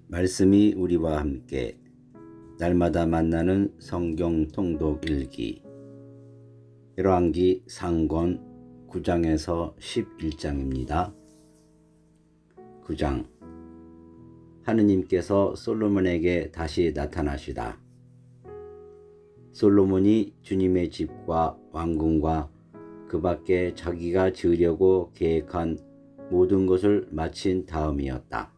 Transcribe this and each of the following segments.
말씀이 우리와 함께 날마다 만나는 성경 통독 일기 열왕기 상권 9장에서 11장입니다. 9장. 하느님께서 솔로몬에게 다시 나타나시다. 솔로몬이 주님의 집과 왕궁과 그 밖에 자기가 지으려고 계획한 모든 것을 마친 다음이었다.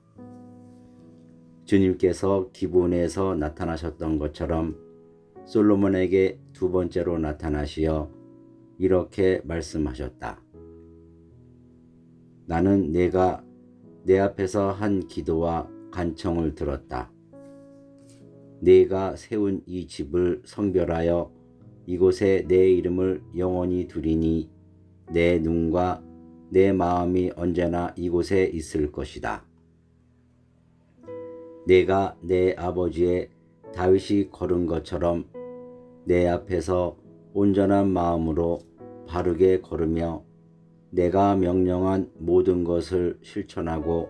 주님께서 기브온에서 나타나셨던 것처럼 솔로몬에게 두 번째로 나타나시어 이렇게 말씀하셨다. 나는 내가 내 앞에서 한 기도와 간청을 들었다. 내가 세운 이 집을 성별하여 이곳에 내 이름을 영원히 두리니 내 눈과 내 마음이 언제나 이곳에 있을 것이다. 내가 내 아버지의 다윗이 걸은 것처럼 내 앞에서 온전한 마음으로 바르게 걸으며 내가 명령한 모든 것을 실천하고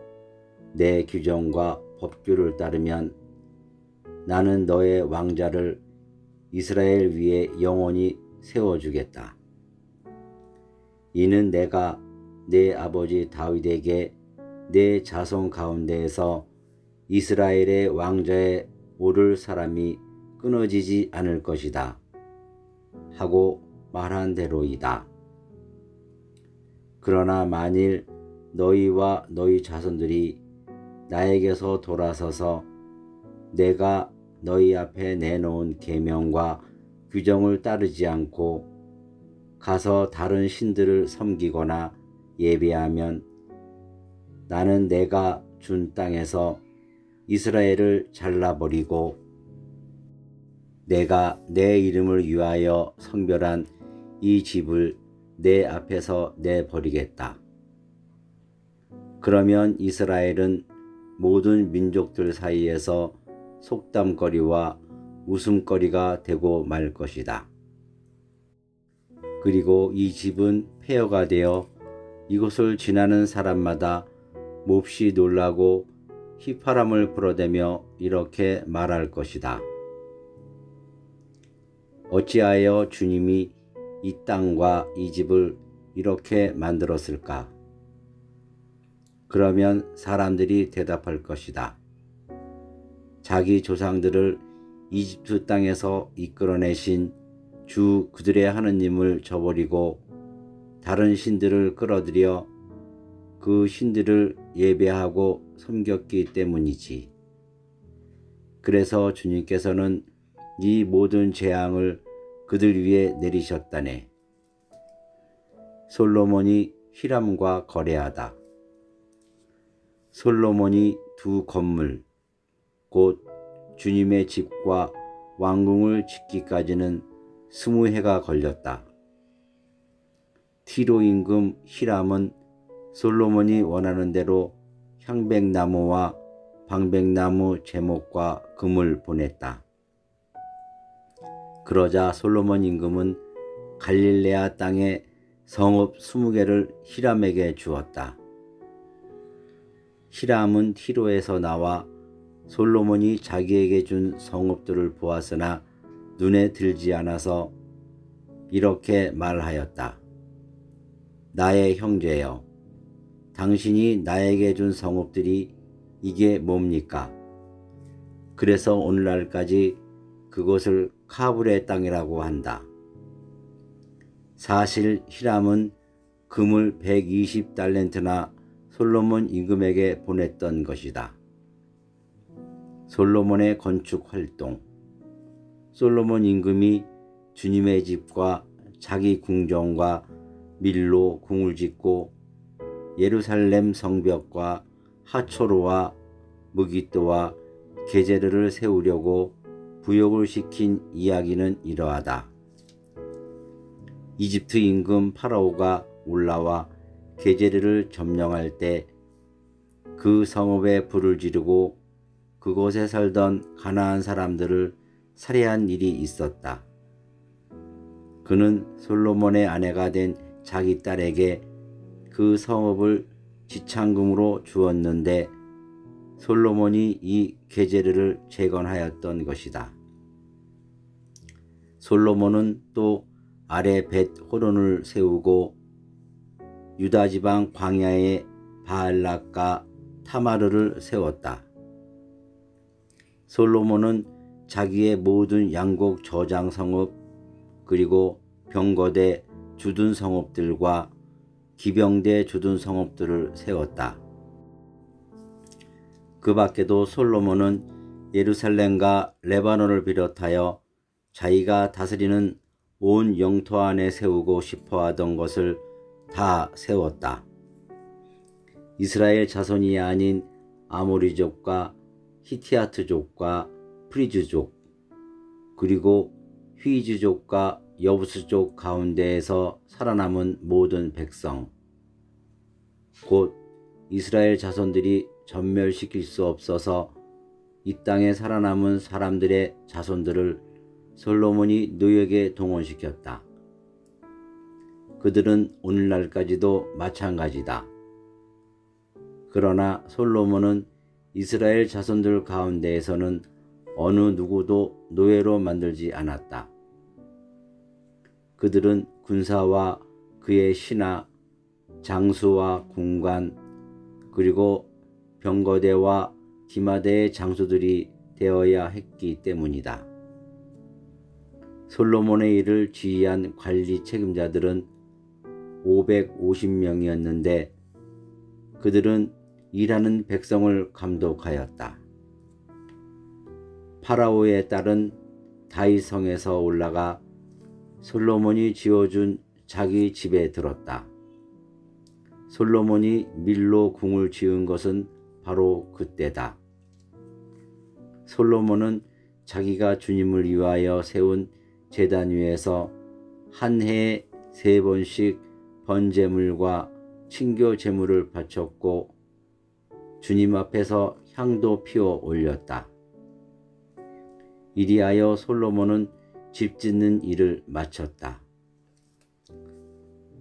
내 규정과 법규를 따르면 나는 너의 왕자를 이스라엘 위에 영원히 세워주겠다. 이는 내가 내 아버지 다윗에게 내 자손 가운데에서 이스라엘의 왕좌에 오를 사람이 끊어지지 않을 것이다 하고 말한 대로이다. 그러나 만일 너희와 너희 자손들이 나에게서 돌아서서 내가 너희 앞에 내놓은 계명과 규정을 따르지 않고 가서 다른 신들을 섬기거나 예배하면 나는 내가 준 땅에서 이스라엘을 잘라버리고 내가 내 이름을 위하여 성별한 이 집을 내 앞에서 내버리겠다. 그러면 이스라엘은 모든 민족들 사이에서 속담거리와 웃음거리가 되고 말 것이다. 그리고 이 집은 폐허가 되어 이곳을 지나는 사람마다 몹시 놀라고 휘파람을 불어대며 이렇게 말할 것이다. 어찌하여 주님이 이 땅과 이 집을 이렇게 만들었을까? 그러면 사람들이 대답할 것이다. 자기 조상들을 이집트 땅에서 이끌어내신 주 그들의 하느님을 저버리고 다른 신들을 끌어들여 그 신들을 예배하고 섬겼기 때문이지. 그래서 주님께서는 이 모든 재앙을 그들 위에 내리셨다네. 솔로몬이 히람과 거래하다. 솔로몬이 두 건물, 곧 주님의 집과 왕궁을 짓기까지는 20해가 걸렸다. 티로 임금 히람은 솔로몬이 원하는 대로 향백나무와 방백나무 제목과 금을 보냈다. 그러자 솔로몬 임금은 갈릴레아 땅에 성읍 20개를 히람에게 주었다. 히람은 티로에서 나와 솔로몬이 자기에게 준 성읍들을 보았으나 눈에 들지 않아서 이렇게 말하였다. 나의 형제여, 당신이 나에게 준 성읍들이 이게 뭡니까? 그래서 오늘날까지 그곳을 카불의 땅이라고 한다. 사실 히람은 금을 120달란트나 솔로몬 임금에게 보냈던 것이다. 솔로몬의 건축 활동. 솔로몬 임금이 주님의 집과 자기 궁정과 밀로 궁을 짓고 예루살렘 성벽과 하초로와 무기또와 게제르를 세우려고 부역을 시킨 이야기는 이러하다. 이집트 임금 파라오가 올라와 게제르를 점령할 때 그 성읍에 불을 지르고 그곳에 살던 가나안 사람들을 살해한 일이 있었다. 그는 솔로몬의 아내가 된 자기 딸에게 그 성읍을 지창금으로 주었는데 솔로몬이 이 게제르를 재건하였던 것이다. 솔로몬은 또 아래 벳 호론을 세우고 유다 지방 광야에 바알락과 타마르를 세웠다. 솔로몬은 자기의 모든 양곡 저장 성읍 그리고 병거대 주둔 성읍들과 기병대 주둔 성읍들을 세웠다. 그 밖에도 솔로몬은 예루살렘과 레바논을 비롯하여 자기가 다스리는 온 영토 안에 세우고 싶어하던 것을 다 세웠다. 이스라엘 자손이 아닌 아모리족과 히티아트족과 프리즈족 그리고 휘즈족과 여부스족 가운데에서 살아남은 모든 백성 곧 이스라엘 자손들이 전멸시킬 수 없어서 이 땅에 살아남은 사람들의 자손들을 솔로몬이 노역에 동원시켰다. 그들은 오늘날까지도 마찬가지다. 그러나 솔로몬은 이스라엘 자손들 가운데에서는 어느 누구도 노예로 만들지 않았다. 그들은 군사와 그의 신하, 장수와 군관, 그리고 병거대와 기마대의 장수들이 되어야 했기 때문이다. 솔로몬의 일을 지휘한 관리 책임자들은 550명이었는데 그들은 일하는 백성을 감독하였다. 파라오의 딸은 다윗성에서 올라가 솔로몬이 지어준 자기 집에 들었다. 솔로몬이 밀로 궁을 지은 것은 바로 그때다. 솔로몬은 자기가 주님을 위하여 세운 제단 위에서 한 해에 3번씩 번제물과 친교 제물을 바쳤고 주님 앞에서 향도 피워 올렸다. 이리하여 솔로몬은 집 짓는 일을 마쳤다.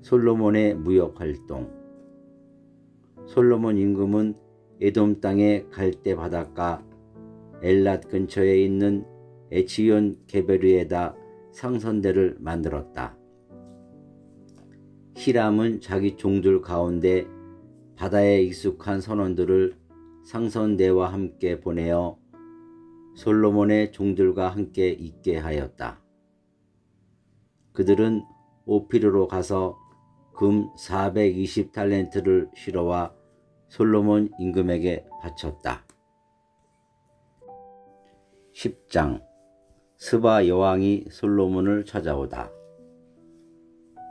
솔로몬의 무역활동. 솔로몬 임금은 에돔 땅의 갈대 바닷가 엘랏 근처에 있는 에치온 게베르에다 상선대를 만들었다. 히람은 자기 종들 가운데 바다에 익숙한 선원들을 상선대와 함께 보내어 솔로몬의 종들과 함께 있게 하였다. 그들은 오피르로 가서 금 420달란트를 실어와 솔로몬 임금에게 바쳤다. 10장 스바 여왕이 솔로몬을 찾아오다.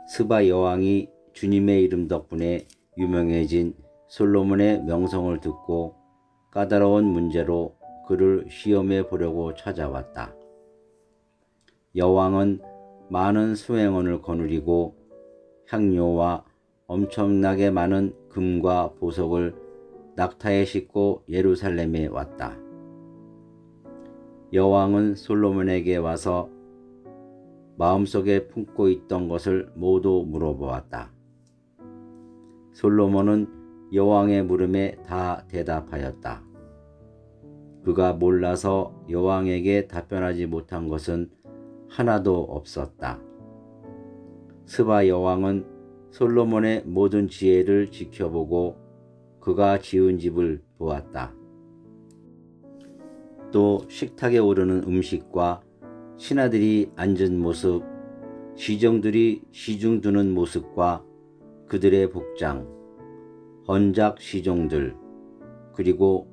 스바 여왕이 주님의 이름 덕분에 유명해진 솔로몬의 명성을 듣고 까다로운 문제로 그를 시험해 보려고 찾아왔다. 여왕은 많은 수행원을 거느리고 향료와 엄청나게 많은 금과 보석을 낙타에 싣고 예루살렘에 왔다. 여왕은 솔로몬에게 와서 마음속에 품고 있던 것을 모두 물어보았다. 솔로몬은 여왕의 물음에 다 대답하였다. 그가 몰라서 여왕에게 답변하지 못한 것은 하나도 없었다. 스바 여왕은 솔로몬의 모든 지혜를 지켜보고 그가 지은 집을 보았다. 또 식탁에 오르는 음식과 신하들이 앉은 모습, 시정들이 시중 두는 모습과 그들의 복장, 헌작 시종들, 그리고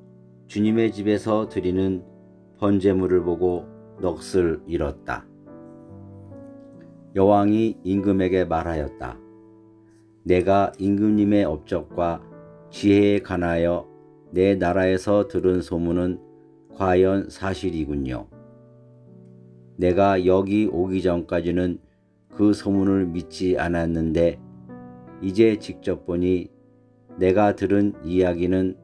주님의 집에서 드리는 번제물을 보고 넋을 잃었다. 여왕이 임금에게 말하였다. 내가 임금님의 업적과 지혜에 관하여 내 나라에서 들은 소문은 과연 사실이군요. 내가 여기 오기 전까지는 그 소문을 믿지 않았는데 이제 직접 보니 내가 들은 이야기는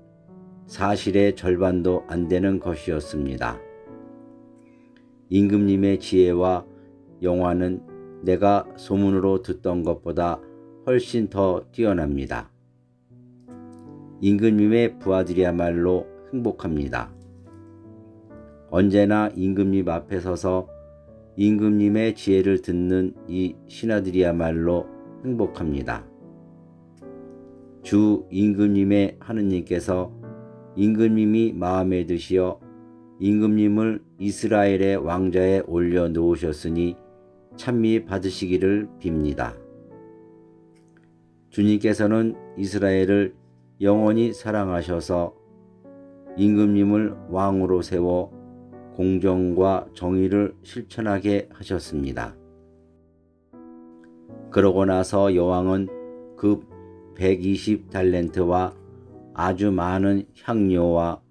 사실의 절반도 안 되는 것이었습니다. 임금님의 지혜와 영화는 내가 소문으로 듣던 것보다 훨씬 더 뛰어납니다. 임금님의 부하들이야말로 행복합니다. 언제나 임금님 앞에 서서 임금님의 지혜를 듣는 이 신하들이야말로 행복합니다. 주 임금님의 하느님께서 임금님이 마음에 드시어 임금님을 이스라엘의 왕좌에 올려 놓으셨으니 찬미 받으시기를 빕니다. 주님께서는 이스라엘을 영원히 사랑하셔서 임금님을 왕으로 세워 공정과 정의를 실천하게 하셨습니다. 그러고 나서 여왕은 그 120달란트와 아주 많은 향료와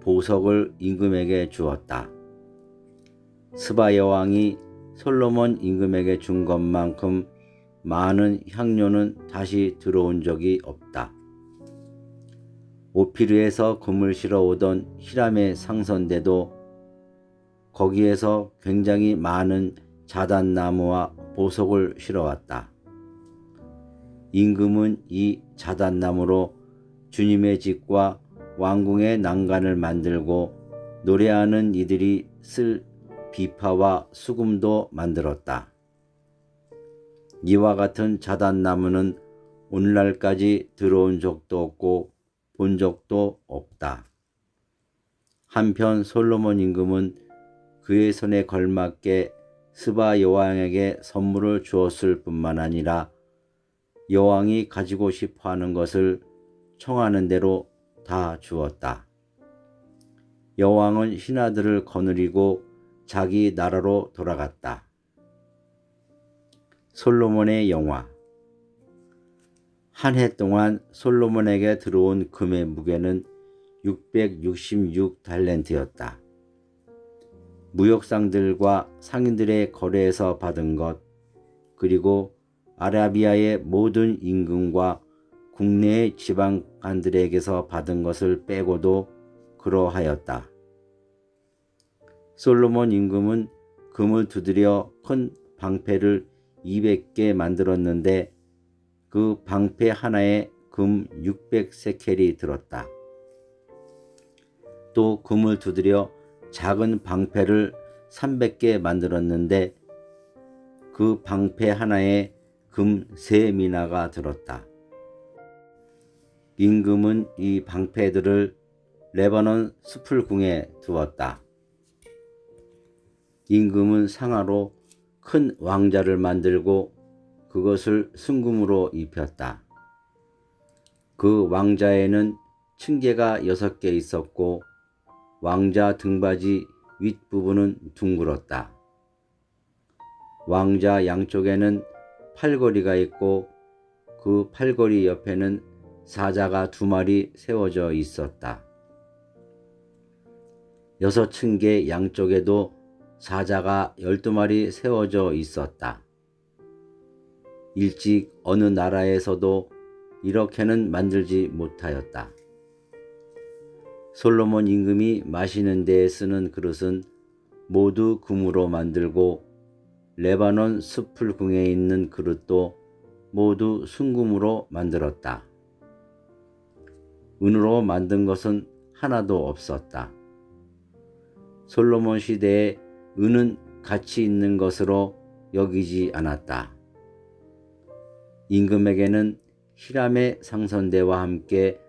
보석을 임금에게 주었다. 스바 여왕이 솔로몬 임금에게 준 것만큼 많은 향료는 다시 들어온 적이 없다. 오피르에서 금을 실어오던 히람의 상선대도 거기에서 굉장히 많은 자단나무와 보석을 실어왔다. 임금은 이 자단나무로 주님의 집과 왕궁의 난간을 만들고 노래하는 이들이 쓸 비파와 수금도 만들었다. 이와 같은 자단나무는 오늘날까지 들어온 적도 없고 본 적도 없다. 한편 솔로몬 임금은 그의 손에 걸맞게 스바 여왕에게 선물을 주었을 뿐만 아니라 여왕이 가지고 싶어하는 것을 청하는 대로 다 주었다. 여왕은 신하들을 거느리고 자기 나라로 돌아갔다. 솔로몬의 영화. 한 해 동안 솔로몬에게 들어온 금의 무게는 666달란트였다. 무역상들과 상인들의 거래에서 받은 것, 그리고 아라비아의 모든 임금과 국내의 지방관들에게서 받은 것을 빼고도 그러하였다. 솔로몬 임금은 금을 두드려 큰 방패를 200개 만들었는데 그 방패 하나에 금 600세켈이 들었다. 또 금을 두드려 작은 방패를 300개 만들었는데 그 방패 하나에 금 3미나가 들었다. 임금은 이 방패들을 레바논 수풀궁에 두었다. 임금은 상하로 큰 왕자를 만들고 그것을 순금으로 입혔다. 그 왕자에는 층계가 6개 있었고 왕자 등받이 윗부분은 둥글었다. 왕자 양쪽에는 팔걸이가 있고 그 팔걸이 옆에는 사자가 2마리 세워져 있었다. 6층계 양쪽에도 사자가 12마리 세워져 있었다. 일찍 어느 나라에서도 이렇게는 만들지 못하였다. 솔로몬 임금이 마시는 데에 쓰는 그릇은 모두 금으로 만들고 레바논 수풀궁에 있는 그릇도 모두 순금으로 만들었다. 은으로 만든 것은 하나도 없었다. 솔로몬 시대에 은은 가치 있는 것으로 여기지 않았다. 임금에게는 히람의 상선대와 함께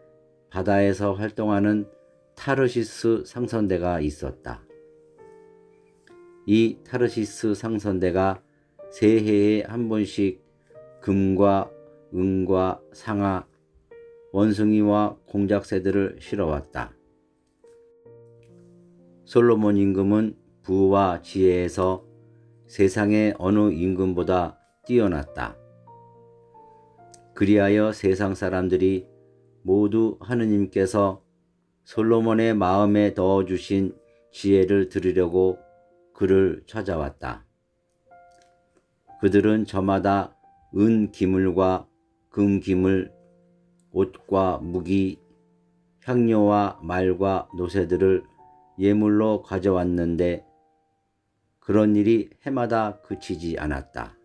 바다에서 활동하는 타르시스 상선대가 있었다. 이 타르시스 상선대가 새해에 한 번씩 금과 은과 상아, 원숭이와 공작새들을 실어왔다. 솔로몬 임금은 부와 지혜에서 세상의 어느 임금보다 뛰어났다. 그리하여 세상 사람들이 모두 하느님께서 솔로몬의 마음에 넣어주신 지혜를 들으려고 그를 찾아왔다. 그들은 저마다 은 기물과 금 기물, 옷과 무기, 향료와 말과 노새들을 예물로 가져왔는데 그런 일이 해마다 그치지 않았다.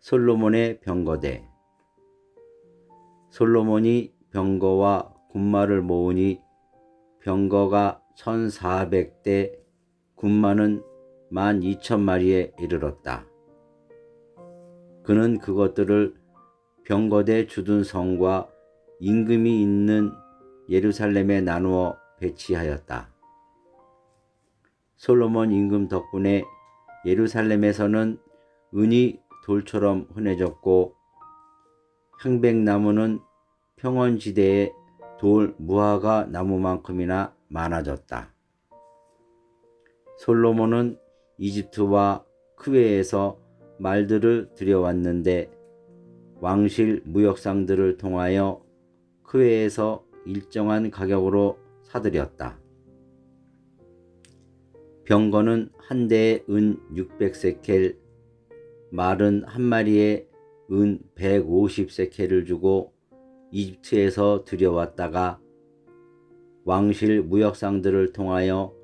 솔로몬의 병거대. 솔로몬이 병거와 군마를 모으니 병거가 1400대, 군마는 12,000마리에 이르렀다. 그는 그것들을 병거대 주둔 성과 임금이 있는 예루살렘에 나누어 배치하였다. 솔로몬 임금 덕분에 예루살렘에서는 은이 돌처럼 흔해졌고 향백나무는 평원지대에 돌 무화과 나무만큼이나 많아졌다. 솔로몬은 이집트와 크웨에서 말들을 들여왔는데 왕실 무역상들을 통하여 크웨에서 일정한 가격으로 사들였다. 병거는 한 대에 은 600세켈, 말은 한 마리에 은 150세켈을 주고 이집트에서 들여왔다가 왕실 무역상들을 통하여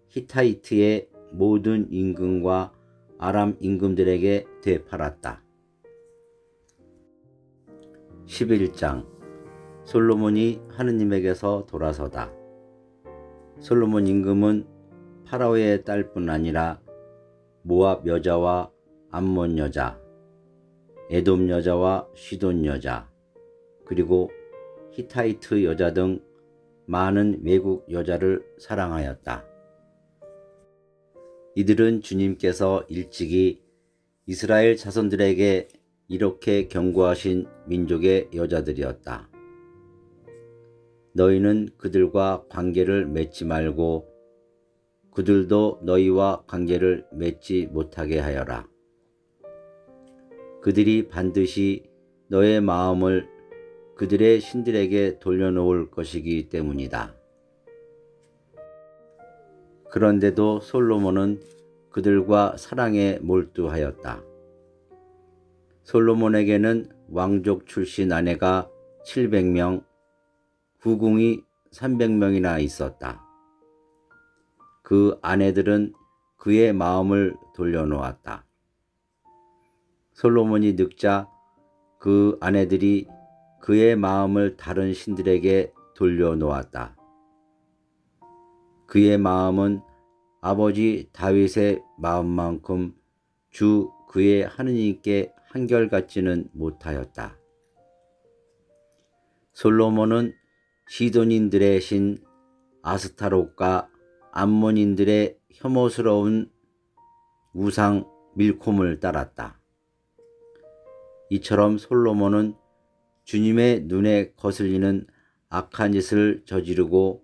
히타이트의 모든 임금과 아람 임금들에게 되팔았다. 11장 솔로몬이 하느님에게서 돌아서다. 솔로몬 임금은 파라오의 딸뿐 아니라 모압 여자와 암몬 여자, 에돔 여자와 시돈 여자, 그리고 히타이트 여자 등 많은 외국 여자를 사랑하였다. 이들은 주님께서 일찍이 이스라엘 자손들에게 이렇게 경고하신 민족의 여자들이었다. 너희는 그들과 관계를 맺지 말고 그들도 너희와 관계를 맺지 못하게 하여라. 그들이 반드시 너의 마음을 그들의 신들에게 돌려놓을 것이기 때문이다. 그런데도 솔로몬은 그들과 사랑에 몰두하였다. 솔로몬에게는 왕족 출신 아내가 700명, 후궁이 300명이나 있었다. 그 아내들은 그의 마음을 돌려놓았다. 솔로몬이 늙자 그 아내들이 그의 마음을 다른 신들에게 돌려놓았다. 그의 마음은 아버지 다윗의 마음만큼 주 그의 하느님께 한결같지는 못하였다. 솔로몬은 시돈인들의 신 아스타롯과 암몬인들의 혐오스러운 우상 밀콤을 따랐다. 이처럼 솔로몬은 주님의 눈에 거슬리는 악한 짓을 저지르고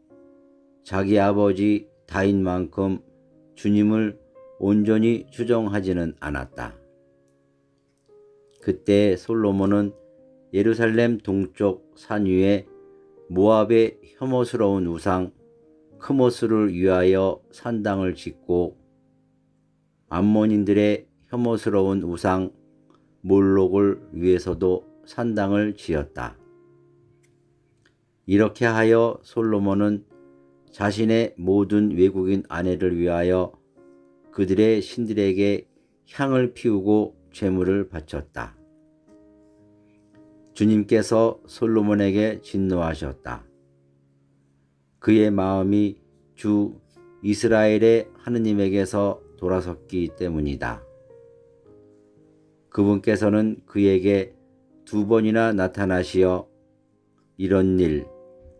자기 아버지 다윗만큼 주님을 온전히 추종하지는 않았다. 그때 솔로몬은 예루살렘 동쪽 산 위에 모압의 혐오스러운 우상 크모스를 위하여 산당을 짓고 암몬인들의 혐오스러운 우상 몰록을 위해서도 산당을 지었다. 이렇게 하여 솔로몬은 자신의 모든 외국인 아내를 위하여 그들의 신들에게 향을 피우고 제물을 바쳤다. 주님께서 솔로몬에게 진노하셨다. 그의 마음이 주 이스라엘의 하느님에게서 돌아섰기 때문이다. 그분께서는 그에게 2번이나 나타나시어 이런 일,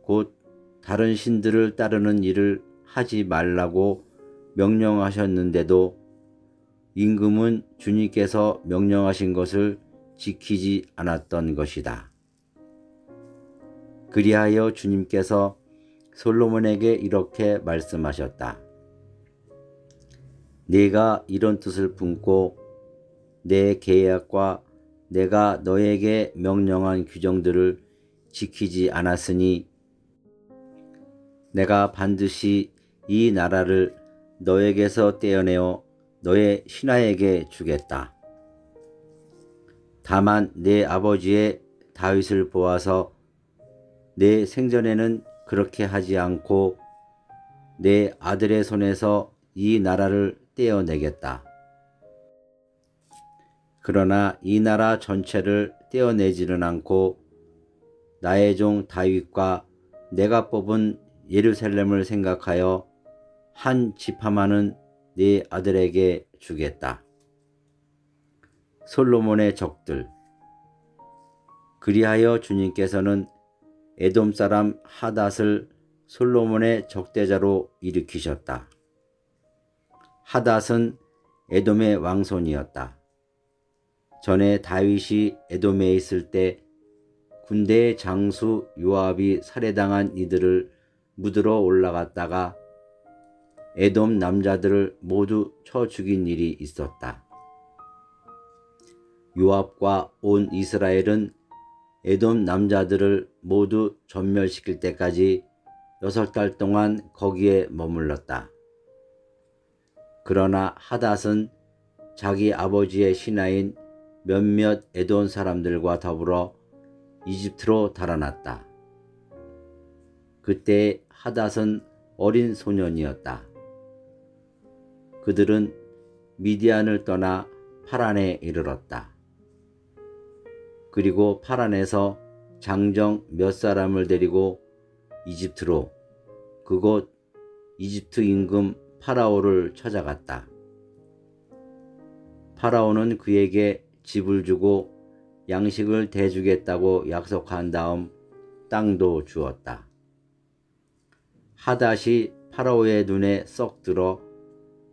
곧 다른 신들을 따르는 일을 하지 말라고 명령하셨는데도 임금은 주님께서 명령하신 것을 지키지 않았던 것이다. 그리하여 주님께서 솔로몬에게 이렇게 말씀하셨다. 네가 이런 뜻을 품고 내 계약과 내가 너에게 명령한 규정들을 지키지 않았으니 내가 반드시 이 나라를 너에게서 떼어내어 너의 신하에게 주겠다. 다만 내 아버지의 다윗을 보아서 내 생전에는 그렇게 하지 않고 내 아들의 손에서 이 나라를 떼어내겠다. 그러나 이 나라 전체를 떼어내지는 않고 나의 종 다윗과 내가 뽑은 예루살렘을 생각하여 한 지파만은 네 아들에게 주겠다. 솔로몬의 적들. 그리하여 주님께서는 에돔 사람 하닷을 솔로몬의 적대자로 일으키셨다. 하닷은 에돔의 왕손이었다. 전에 다윗이 에돔에 있을 때 군대의 장수 요압이 살해당한 이들을 묻으러 올라갔다가 에돔 남자들을 모두 쳐 죽인 일이 있었다. 요압과 온 이스라엘은 에돔 남자들을 모두 전멸시킬 때까지 6달 동안 거기에 머물렀다. 그러나 하닷은 자기 아버지의 신하인 몇몇 에돔 사람들과 더불어 이집트로 달아났다. 그때 하닷은 어린 소년이었다. 그들은 미디안을 떠나 파란에 이르렀다. 그리고 파란에서 장정 몇 사람을 데리고 이집트로, 그곳 이집트 임금 파라오를 찾아갔다. 파라오는 그에게 집을 주고 양식을 대주겠다고 약속한 다음 땅도 주었다. 하닷이 파라오의 눈에 썩 들어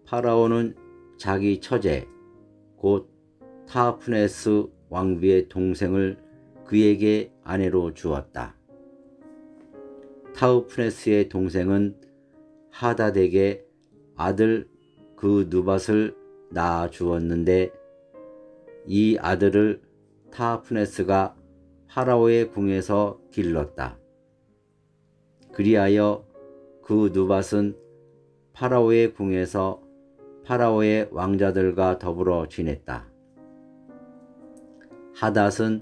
파라오는 자기 처제 곧 타하푸네스 왕비의 동생을 그에게 아내로 주었다. 타흐푸네스의 동생은 하닷에게 아들 그 누밧을 낳아 주었는데 이 아들을 타하푸네스가 파라오의 궁에서 길렀다. 그리하여 그 누밧은 파라오의 궁에서 파라오의 왕자들과 더불어 지냈다. 하닷은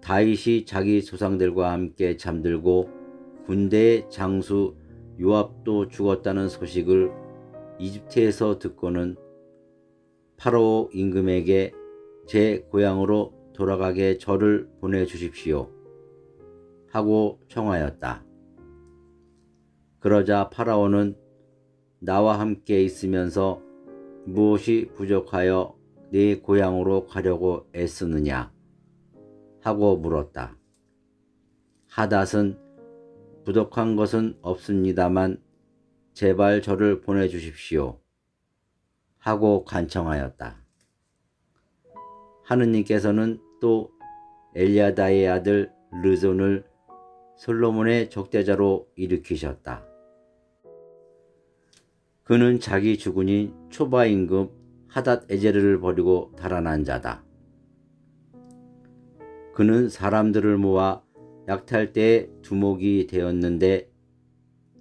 다윗이 자기 조상들과 함께 잠들고 군대의 장수 요압도 죽었다는 소식을 이집트에서 듣고는 파라오 임금에게 제 고향으로 돌아가게 저를 보내주십시오 하고 청하였다. 그러자 파라오는 나와 함께 있으면서 무엇이 부족하여 네 고향으로 가려고 애쓰느냐 하고 물었다. 하닷은 부족한 것은 없습니다만 제발 저를 보내주십시오 하고 간청하였다. 하느님께서는 또 엘야다의 아들 르손을 솔로몬의 적대자로 일으키셨다. 그는 자기 주군인 초바 임금 하닷 에제르를 버리고 달아난 자다. 그는 사람들을 모아 약탈 때에 두목이 되었는데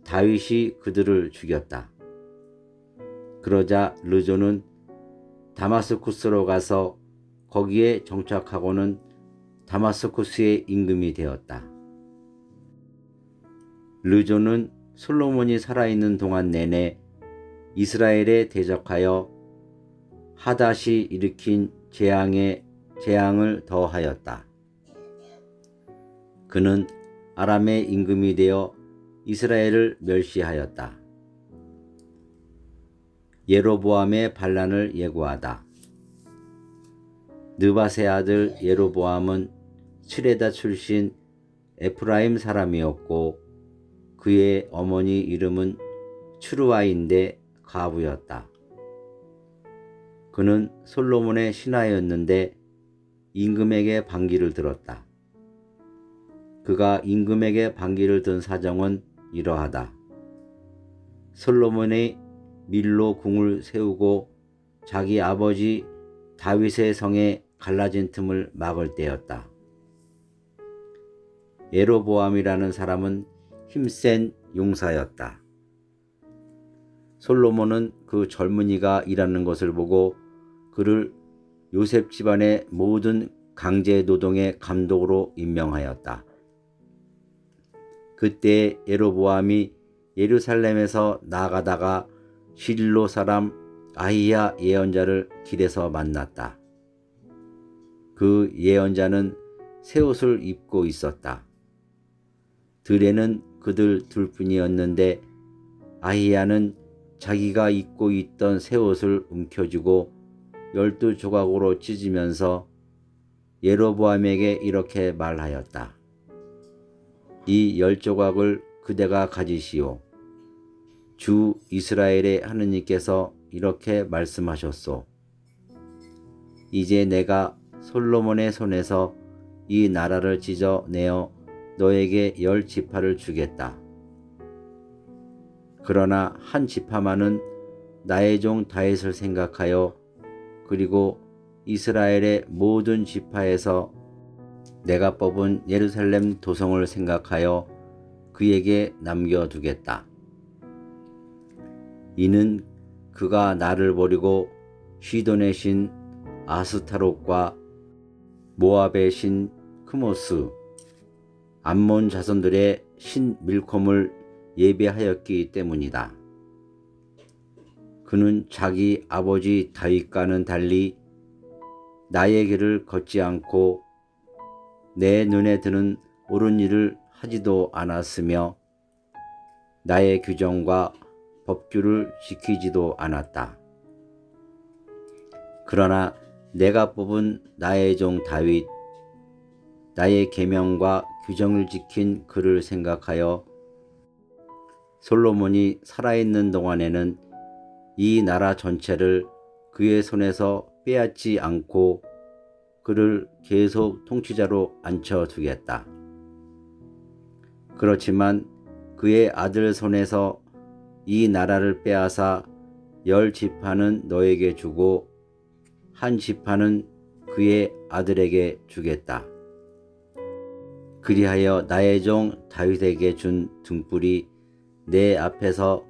다윗이 그들을 죽였다. 그러자 르손은 다마스쿠스로 가서 거기에 정착하고는 다마스쿠스의 임금이 되었다. 르손은 솔로몬이 살아있는 동안 내내 이스라엘에 대적하여 하닷이 일으킨 재앙을 더하였다. 그는 아람의 임금이 되어 이스라엘을 멸시하였다. 예로보암의 반란을 예고하다. 느밧의 아들 예로보암은 츠레다 출신 에프라임 사람이었고 그의 어머니 이름은 추루아인데 과부였다. 그는 솔로몬의 신하였는데 임금에게 반기를 들었다. 그가 임금에게 반기를 든 사정은 이러하다. 솔로몬이 밀로 궁을 세우고 자기 아버지 다윗의 성에 갈라진 틈을 막을 때였다. 예로보암이라는 사람은 힘센 용사였다. 솔로몬은 그 젊은이가 일하는 것을 보고 그를 요셉 집안의 모든 강제 노동의 감독으로 임명하였다. 그때 예로보암이 예루살렘에서 나가다가 실로 사람 아히야 예언자를 길에서 만났다. 그 예언자는 새 옷을 입고 있었다. 들에는 그들 둘뿐이었는데 아히야는 자기가 입고 있던 새 옷을 움켜쥐고 12조각으로 찢으면서 예로보암에게 이렇게 말하였다. 이 10조각을 그대가 가지시오. 주 이스라엘의 하느님께서 이렇게 말씀하셨소. 이제 내가 솔로몬의 손에서 이 나라를 찢어내어 너에게 10지파를 주겠다. 그러나 한 지파만은 나의 종 다윗을 생각하여 그리고 이스라엘의 모든 지파에서 내가 뽑은 예루살렘 도성을 생각하여 그에게 남겨두겠다. 이는 그가 나를 버리고 시돈의 신 아스타롯과 모압의 신 크모스, 암몬 자손들의 신 밀콤을 예배하였기 때문이다. 그는 자기 아버지 다윗과는 달리 나의 길을 걷지 않고 내 눈에 드는 옳은 일을 하지도 않았으며 나의 규정과 법규를 지키지도 않았다. 그러나 내가 뽑은 나의 종 다윗, 나의 계명과 규정을 지킨 그를 생각하여 솔로몬이 살아있는 동안에는 이 나라 전체를 그의 손에서 빼앗지 않고 그를 계속 통치자로 앉혀두겠다. 그렇지만 그의 아들 손에서 이 나라를 빼앗아 10지파는 너에게 주고 한 지파는 그의 아들에게 주겠다. 그리하여 나의 종 다윗에게 준 등불이 내 앞에서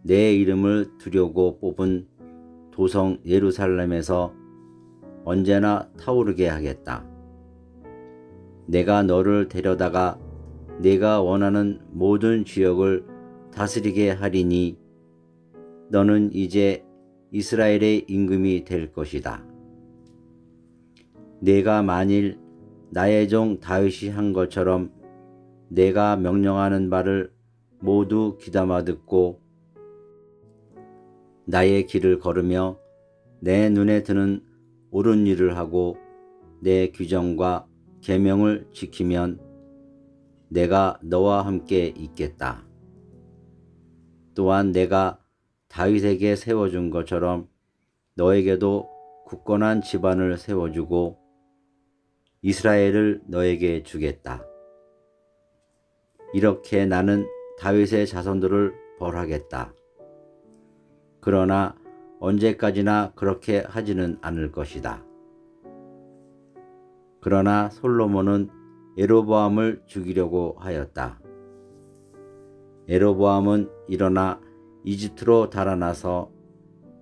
내 이름을 두려고 뽑은 도성 예루살렘에서 언제나 타오르게 하겠다. 내가 너를 데려다가 네가 원하는 모든 지역을 다스리게 하리니 너는 이제 이스라엘의 임금이 될 것이다. 내가 만일 나의 종 다윗이 한 것처럼 내가 명령하는 바를 모두 귀담아 듣고 나의 길을 걸으며 내 눈에 드는 옳은 일을 하고 내 규정과 계명을 지키면 내가 너와 함께 있겠다. 또한 내가 다윗에게 세워준 것처럼 너에게도 굳건한 집안을 세워주고 이스라엘을 너에게 주겠다. 이렇게 나는 다윗의 자손들을 벌하겠다. 그러나 언제까지나 그렇게 하지는 않을 것이다. 그러나 솔로몬은 예로보암을 죽이려고 하였다. 예로보암은 일어나 이집트로 달아나서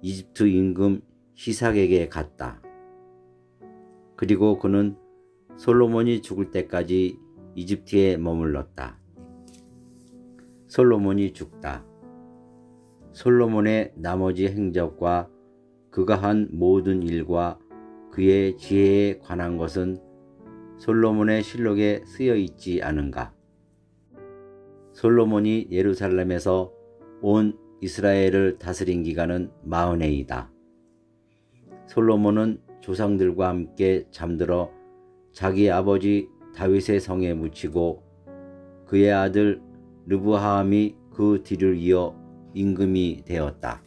이집트 임금 시삭에게 갔다. 그리고 그는 솔로몬이 죽을 때까지 이집트에 머물렀다. 솔로몬이 죽다. 솔로몬의 나머지 행적과 그가 한 모든 일과 그의 지혜에 관한 것은 솔로몬의 실록에 쓰여 있지 않은가? 솔로몬이 예루살렘에서 온 이스라엘을 다스린 기간은 40해이다. 솔로몬은 조상들과 함께 잠들어 자기 아버지 다윗의 성에 묻히고 그의 아들 르브하암이 그 뒤를 이어 임금이 되었다.